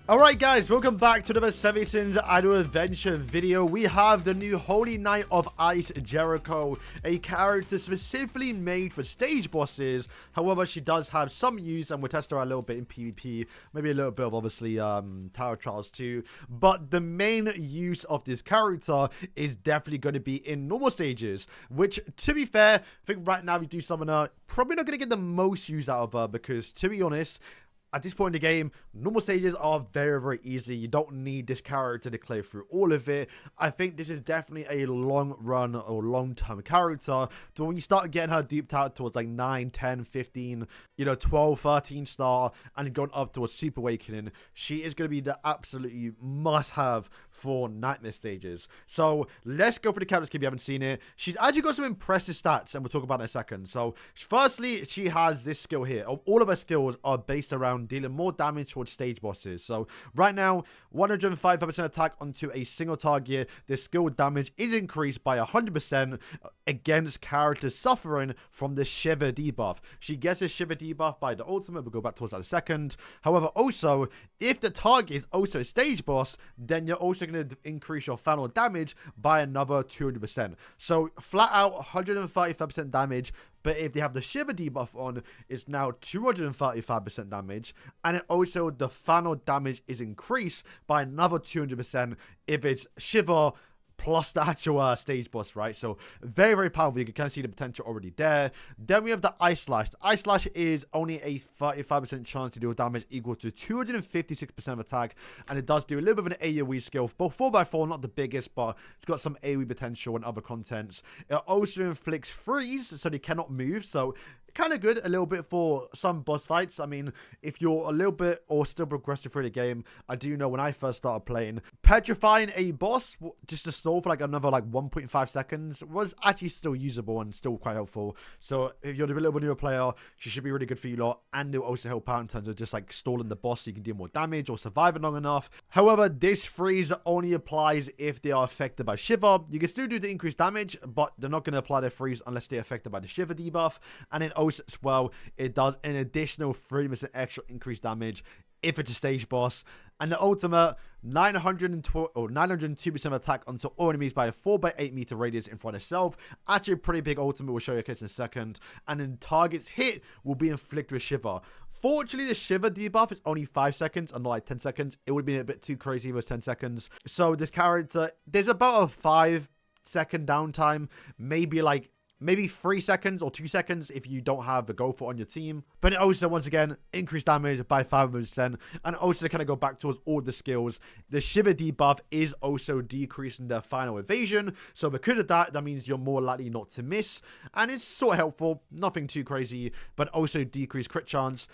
Alright guys, welcome back to another 7 Idle Adventure video. We have the new Holy Knight of Ice Jericho, a character specifically made for stage bosses. However, she does have some use and we'll test her a little bit in PvP, maybe a little bit of obviously Tower Trials too. But the main use of this character is definitely going to be in normal stages, which to be fair, I think right now we do summon her, probably not going to get the most use out of her because to be honest, at this point in the game, normal stages are very, very easy. You don't need this character to clear through all of it. I think this is definitely a long run or long-term character. So when you start getting her duped out towards like 9, 10, 15, 12, 13 star, and going up towards Super Awakening, she is going to be the absolutely must-have for Nightmare stages. So let's go for the character if you haven't seen it. She's actually got some impressive stats, and we'll talk about it in a second. So firstly, she has this skill here. All of her skills are based around dealing more damage towards stage bosses. So right now, 155% attack onto a single target. The skill damage is increased by 100% against characters suffering from the Shiver debuff. She gets a Shiver debuff by the ultimate. We'll go back towards that in a second. However, also, if the target is also a stage boss, then you're also going to increase your final damage by another 200%. So flat out 135% damage. But if they have the Shiver debuff on, it's now 235% damage. And it also, the final damage is increased by another 200% if it's Shiver plus the actual stage boss, right? So very, very powerful. You can kind of see the potential already there. Then we have the Ice Slash. The Ice Slash is only a 35% chance to deal damage equal to 256% of attack. And it does do a little bit of an AoE skill. Both 4x4, not the biggest, but it's got some AoE potential and other contents. It also inflicts freeze, so they cannot move. So kind of good a little bit for some boss fights. I mean, if you're a little bit or still progressive through the game, I do know when I first started playing, petrifying a boss just to stall for like another like 1.5 seconds was actually still usable and still quite helpful. So if you're a little bit newer player, she should be really good for you lot, and it will also help out in terms of just like stalling the boss so you can do more damage or survive it long enough. However, this freeze only applies if they are affected by Shiver. You can still do the increased damage, but they're not going to apply their freeze unless they're affected by the Shiver debuff. And then also as well, it does an additional 3% extra increased damage if it's a stage boss. And the ultimate, 902% attack onto all enemies by a 4x8 meter radius in front of itself. Actually a pretty big ultimate, we'll show you a case in a second. And then targets hit will be inflicted with Shiver. Fortunately, the Shiver debuff is only 5 seconds and not like 10 seconds. It would be a bit too crazy if it was 10 seconds. So this character, there's about a 5-second downtime, maybe 3 seconds or 2 seconds if you don't have a Gopher on your team. But it also, once again, increased damage by 500%. And also to kind of go back towards all the skills, the Shiver debuff is also decreasing their final evasion. So because of that, that means you're more likely not to miss. And it's sort of helpful, nothing too crazy, but also decreased crit chance.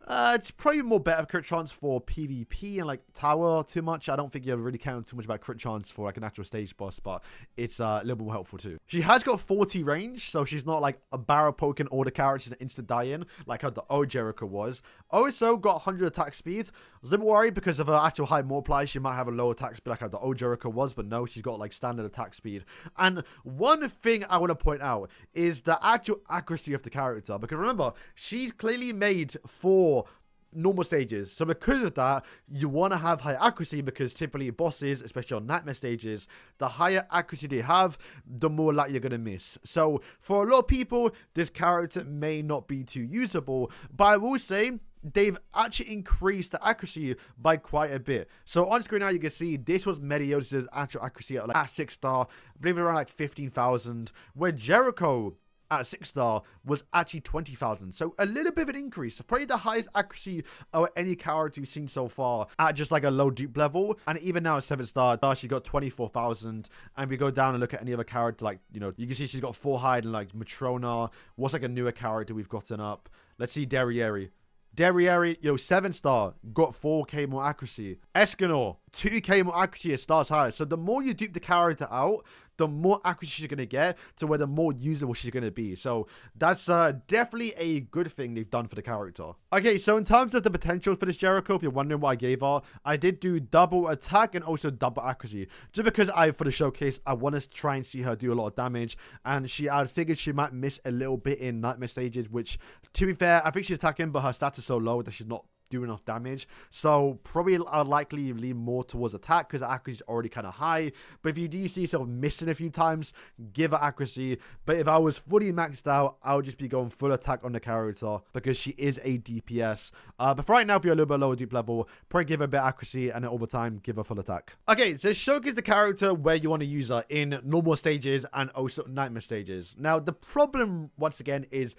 It's probably more better crit chance for PvP and like tower too much. I don't think you're really caring too much about crit chance for like an actual stage boss, but it's a little bit more helpful too. She has got 40 range, so she's not like a barrel poking all the characters and instant die in like how the old Jericho was. Also got 100 attack speed. I was a little worried because of her actual high multiplier. She might have a low attack speed like how the old Jericho was, but no, she's got like standard attack speed. And one thing I want to point out is the actual accuracy of the character, because remember, she's clearly made for normal stages. So because of that, you want to have high accuracy, because typically bosses, especially on Nightmare stages, the higher accuracy they have, the more likely you're going to miss. So for a lot of people, this character may not be too usable, but I will say they've actually increased the accuracy by quite a bit. So on screen now you can see this was Medios' actual accuracy at 6 star, I believe around like 15,000, where Jericho at 6 star was actually 20,000. So a little bit of an increase. Probably the highest accuracy of any character we've seen so far at just like a low dupe level. And even now at 7 star, she got 24,000. And we go down and look at any other character, like, you can see she's got 4 hide and like Matrona. What's like a newer character we've gotten up? Let's see Derriere. 7 star, got 4k more accuracy. Escanor, 2k more accuracy as stars higher. So the more you dupe the character out, the more accuracy she's going to get, to where the more usable she's going to be. So that's definitely a good thing they've done for the character. Okay, so in terms of the potential for this Jericho, if you're wondering what I gave her, I did do double attack and also double accuracy. Just because for the showcase, I want to try and see her do a lot of damage. And I figured she might miss a little bit in Nightmare stages, which, to be fair, I think she's attacking, but her stats are so low that she's not do enough damage. So probably I'd likely lean more towards attack because accuracy is already kind of high. But if you do see yourself missing a few times, give her accuracy. But if I was fully maxed out, I would just be going full attack on the character because she is a DPS. But for right now, if you're a little bit lower dupe level, probably give her a bit of accuracy and then over time, give her full attack. Okay, so showcase the character where you want to use her in normal stages and also nightmare stages. Now, the problem, once again, is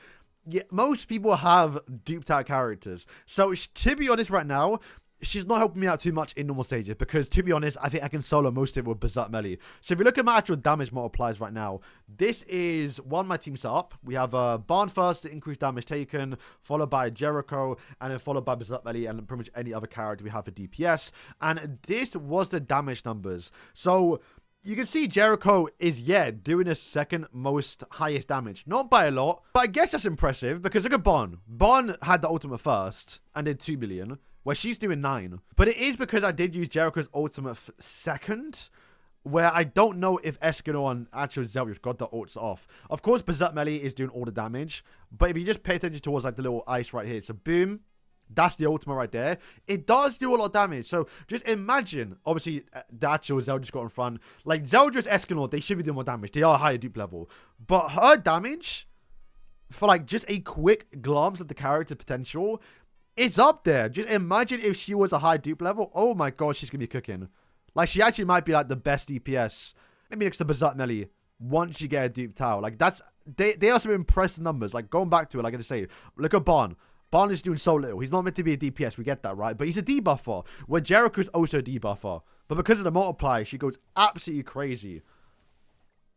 yeah, most people have duped out characters. So to be honest right now, she's not helping me out too much in normal stages because, to be honest, I think I can solo most of it with Berserk Melee. So if you look at my actual damage multipliers right now, this is one my team set up. We have Barn first to increase damage taken, followed by Jericho, and then followed by Berserk Melee and pretty much any other character we have for DPS. And this was the damage numbers. So you can see Jericho is, yeah, doing the second most highest damage. Not by a lot, but I guess that's impressive because look at Bon. Bon had the ultimate first and did 2 million, where she's doing 9. But it is because I did use Jericho's ultimate second, where I don't know if Escanor and actual Zeldris got the ults off. Of course, Berserk Melee is doing all the damage, but if you just pay attention towards like the little ice right here, so boom. That's the ultimate right there. It does do a lot of damage. So just imagine, obviously, the actual Zeldris got in front. Like, Zeldris, Escanor, they should be doing more damage. They are higher dupe level. But her damage, for like just a quick glance at the character potential, it's up there. Just imagine if she was a high dupe level. Oh my god, she's going to be cooking. Like, she actually might be like the best DPS. Maybe next to Berserk Melee. Once you get a dupe tower. Like, that's... They are some impressive numbers. Like, going back to it, like I say, look at Barn. Barn is doing so little. He's not meant to be a DPS. We get that, right? But he's a debuffer. Where Jericho's also a debuffer. But because of the multiply, she goes absolutely crazy.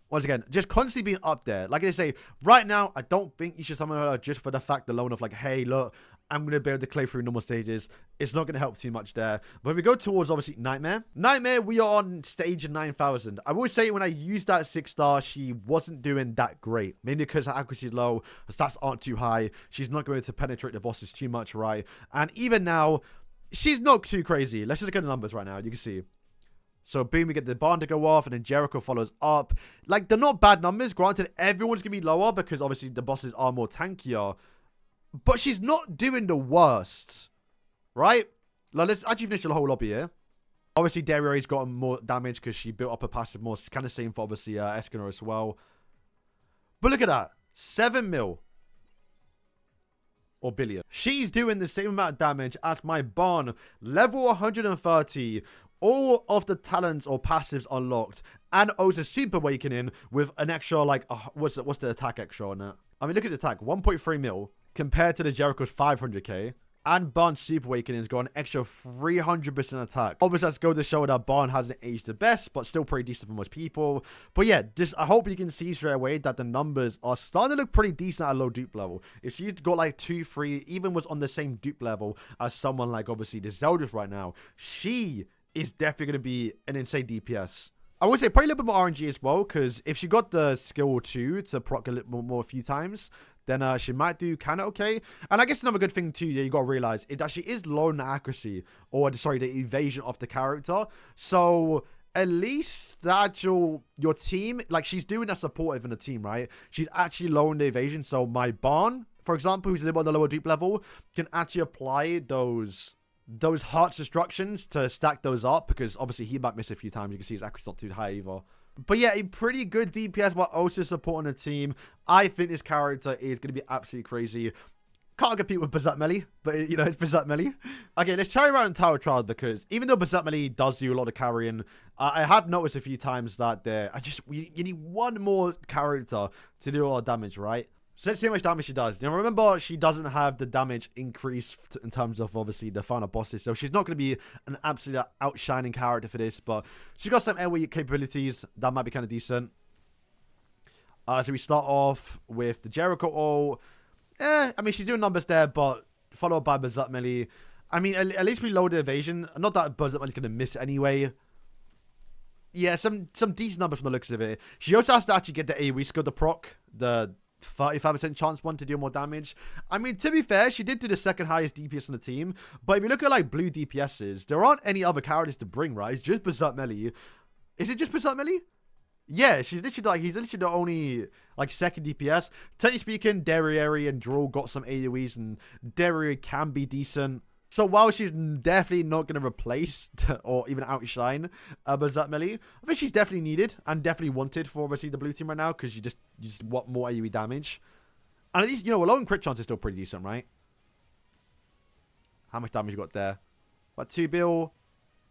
Once again, just constantly being up there. Like I say, right now, I don't think you should summon her just for the fact alone of like, hey, look, I'm going to be able to play through normal stages. It's not going to help too much there. But if we go towards, obviously, Nightmare. Nightmare, we are on stage 9,000. I will say when I used that 6-star, she wasn't doing that great. Mainly because her accuracy is low. Her stats aren't too high. She's not going to penetrate the bosses too much, right? And even now, she's not too crazy. Let's just look at the numbers right now. You can see. So, boom, we get the Barn to go off, and then Jericho follows up. Like, they're not bad numbers. Granted, everyone's going to be lower because, obviously, the bosses are more tankier. But she's not doing the worst. Right? Like, let's actually finish the whole lobby here. Obviously, Derrie's gotten more damage because she built up a passive more. It's kind of same for, obviously, Escanor as well. But look at that. 7 mil. Or billion. She's doing the same amount of damage as my Barn. Level 130. All of the talents or passives unlocked. And also Super Awakening with an extra, like, what's the attack extra on that? I mean, look at the attack. 1.3 mil compared to the Jericho's 500k. And Barn's Super Awakening's got an extra 300% attack. Obviously, let's go to show that Barn hasn't aged the best, but still pretty decent for most people. But yeah, just I hope you can see straight away that the numbers are starting to look pretty decent at a low dupe level. If she's got like 2, 3, even was on the same dupe level as someone like obviously the Zeldris right now, she is definitely going to be an insane DPS. I would say probably a little bit more RNG as well, because if she got the skill 2 to proc a little more a few times, then she might do kind of okay. And I guess another good thing too that you got to realize is that she is low in the accuracy, or sorry, the evasion of the character. So at least the actual, your team, like she's doing that supportive in the team, right? She's actually low in the evasion. So my Barn, for example, who's a little bit on the lower dupe level, can actually apply those heart destructions to stack those up, because obviously he might miss a few times. You can see his accuracy not too high either. But yeah, a pretty good DPS while also supporting the team. I think this character is going to be absolutely crazy. Can't compete with Berserk Melee, but you know, it's Berserk Melee. Okay, let's try around Tower Trial, because even though Berserk Melee does do a lot of carrying, I have noticed a few times that you need one more character to do a lot of damage, right? So let's see how much damage she does. Now, remember, she doesn't have the damage increase in terms of, obviously, the final bosses. So she's not going to be an absolute outshining character for this. But she's got some airway capabilities that might be kind of decent. So we start off with the Jericho ult. I mean, she's doing numbers there, but followed by Berserk Melee. I mean, at least we load the evasion. Not that Berserk Melee's going to miss anyway. Yeah, some decent numbers from the looks of it. She also has to actually get the AoE skill to proc. The 35% chance one to do more damage. I mean, to be fair, she did do the second highest DPS on the team. But if you look at like blue DPSs, there aren't any other characters to bring, right? It's just Berserk Melee. Is it just Berserk Melee? Yeah, he's literally the only like second DPS. Technically speaking, Derriere and Droll got some AoEs, and Derriere can be decent. So while she's definitely not going to replace or even outshine Berserk Melee, I think she's definitely needed and definitely wanted for obviously the blue team right now, because you just want more AoE damage. And at least, you know, alone crit chance is still pretty decent, right? How much damage you got there? About 2 bill.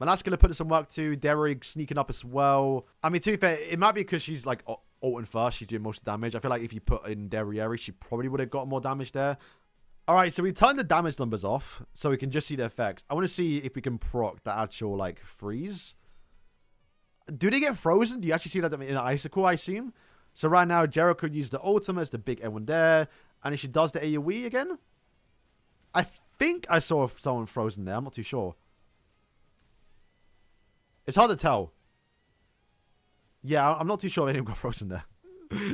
Manat's going to put in some work too. Derrick sneaking up as well. I mean, to be fair, it might be because she's like ulting first. She's doing most of the damage. I feel like if you put in Derrick, she probably would have got more damage there. Alright, so we turned the damage numbers off so we can just see the effects. I want to see if we can proc the actual, like, freeze. Do they get frozen? Do you actually see that in an icicle, I assume? So right now, Jericho used the ultimate, the big M1 there. And if she does the AoE again, I think I saw someone frozen there. I'm not too sure. It's hard to tell. Yeah, I'm not too sure if anyone got frozen there.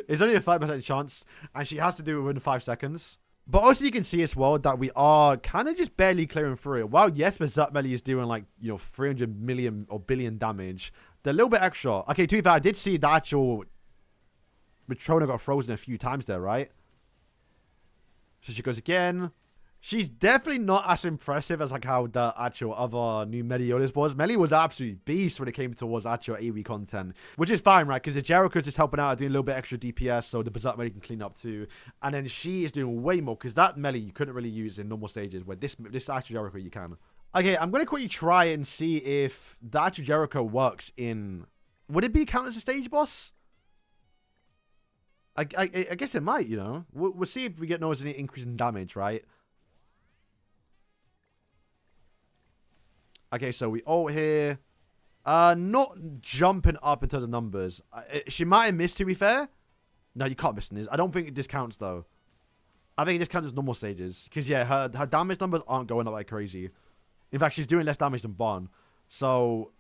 It's only a 5% chance, and she has to do it within 5 seconds. But also you can see as well that we are kind of just barely clearing through it. While yes, Berserk Melee is doing like, you know, 300 million or billion damage, they're a little bit extra. Okay, to be fair, I did see the actual Matrona got frozen a few times there, right? So she goes again. She's definitely not as impressive as like how the actual other new Meliodas was. Melee was absolutely beast when it came towards actual AoE content, which is fine, right? Because the Jericho's just helping out, doing a little bit extra DPS, so the Berserk Melee can clean up too. And then she is doing way more, because that Melee you couldn't really use in normal stages, where this actual Jericho you can. Okay, I'm going to quickly try and see if the actual Jericho works in... Would it be counted as a stage boss? I guess it might, you know. We'll see if we get notice any increase in damage, right? Okay, so we ult here. Not jumping up in terms of numbers. She might have missed, to be fair. No, you can't miss this. I don't think it discounts, though. I think it discounts as normal stages. Because, yeah, her damage numbers aren't going up like crazy. In fact, she's doing less damage than Barn. So,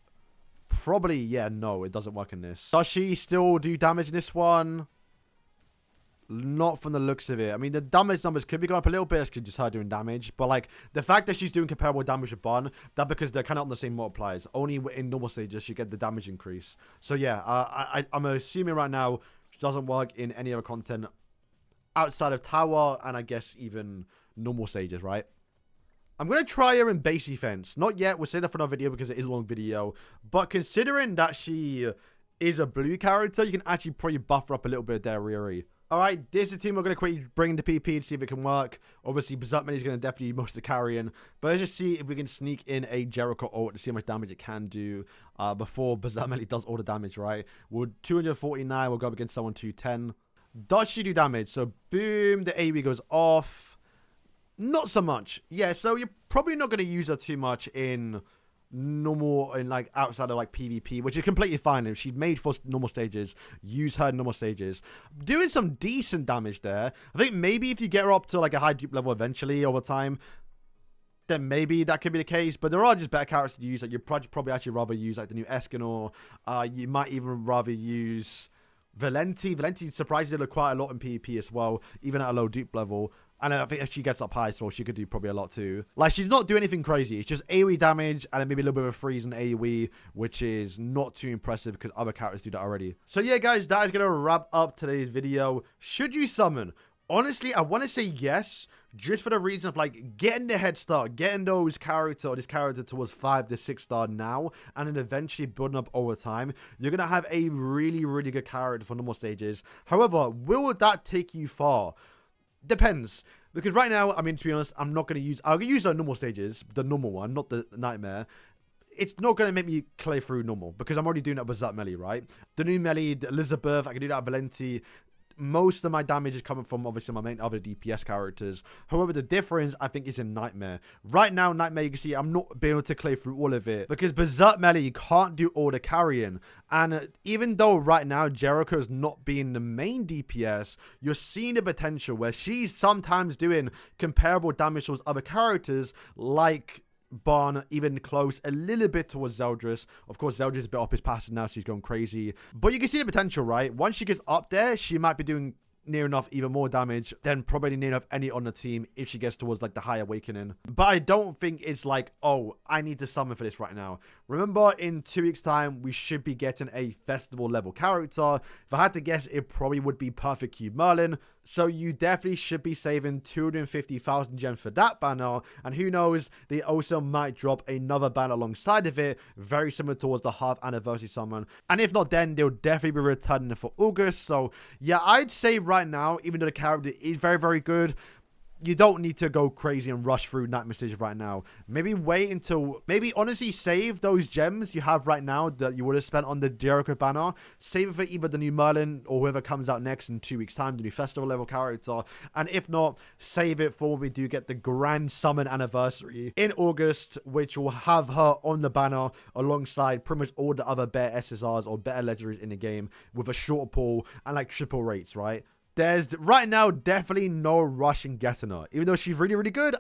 probably, yeah, no, it doesn't work in this. Does she still do damage in this one? Not from the looks of it. I mean, the damage numbers could be going up a little bit. It's just her doing damage. But, like, the fact that she's doing comparable damage with Barn, that because they're kind of on the same multipliers. Only in normal stages, you get the damage increase. So, yeah, I'm assuming right now she doesn't work in any other content outside of Tower and I guess even normal stages, right? I'm going to try her in base defense. Not yet. We'll save that for another video because it is a long video. But considering that she is a blue character, you can actually probably buff her up a little bit there, Riri. Alright, this is the team we're going to quickly bring the PP to see if it can work. Obviously, Berserk Melee is going to definitely do most of the carrying. But let's just see if we can sneak in a Jericho ult to see how much damage it can do before Berserk Melee does all the damage, right? We're 249, we'll go up against someone 210. Does she do damage? So, boom, the AoE goes off. Not so much. Yeah, so you're probably not going to use her too much in... normal and like outside of like PvP, which is completely fine. If she's made for normal stages, use her in normal stages, doing some decent damage there. I think maybe if you get her up to like a high dupe level eventually over time, then maybe that could be the case. But there are just better characters to use. Like you'd probably actually rather use like the new Escanor. You might even rather use Valenti. Valenti surprisingly did quite a lot in PvP as well, even at a low dupe level. And I think if she gets up high as well, she could do probably a lot too. Like, she's not doing anything crazy. It's just AoE damage and then maybe a little bit of a freeze in AoE, which is not too impressive because other characters do that already. So yeah, guys, that is going to wrap up today's video. Should you summon? Honestly, I want to say yes, just for the reason of, like, getting the head start, getting this character towards 5 to 6 star now, and then eventually building up over time. You're going to have a really, really good character for normal stages. However, will that take you far? Depends, because right now, I mean, to be honest, I'm not going to use... I'll use the normal stages, the normal one, not the Nightmare. It's not going to make me clear through normal, because I'm already doing that with that Melee, right? The new Melee, the Elizabeth, I can do that with Valenti. Most of my damage is coming from, obviously, my main other DPS characters. However, the difference, I think, is in Nightmare. Right now, Nightmare, you can see I'm not being able to clear through all of it, because Berserk Melee can't do all the carrying. And even though right now, Jericho is not being the main DPS, you're seeing the potential where she's sometimes doing comparable damage to other characters, like... Barn, even close a little bit towards Zeldris. Of course, Zeldris is a bit up his passive now, so he's going crazy. But you can see the potential, right? Once she gets up there, she might be doing near enough even more damage than probably near enough any on the team if she gets towards like the high awakening. But I don't think it's like, oh, I need to summon for this right now. Remember, in 2 weeks time we should be getting a festival level character. If I had to guess, it probably would be Perfect Cube Merlin. So you definitely should be saving 250,000 gems for that banner. And who knows, they also might drop another banner alongside of it, very similar towards the half anniversary summon. And if not, then they'll definitely be returning for August. So yeah, I'd say right now, even though the character is very, very good, you don't need to go crazy and rush through Night Message right now. Maybe wait until, maybe honestly save those gems you have right now that you would have spent on the Jericho banner. Save it for either the new Merlin or whoever comes out next in 2 weeks time, the new festival level character. And if not, save it for when we do get the Grand Summon anniversary in August, which will have her on the banner alongside pretty much all the other better SSRs or better legendaries in the game with a shorter pool and like triple rates, right? There's right now definitely no rush in getting her. Even though she's really, really good,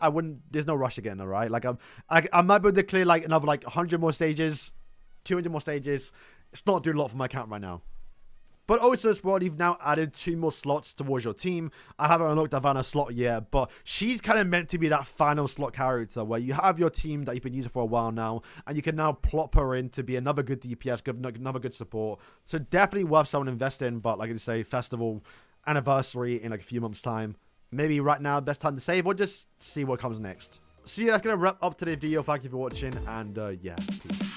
there's no rush to getting her, right? Like I might be able to clear like another like 100 more stages, 200 more stages. It's not doing a lot for my account right now. But also as well, you've now added 2 more slots towards your team. I haven't unlocked the Vanna slot yet, but she's kind of meant to be that final slot character where you have your team that you've been using for a while now, and you can now plop her in to be another good DPS, another good support. So definitely worth someone investing, but like I say, festival anniversary in like a few months time, maybe right now best time to save, or just see what comes next. So yeah, that's gonna wrap up today's video. Thank you for watching, and yeah, peace.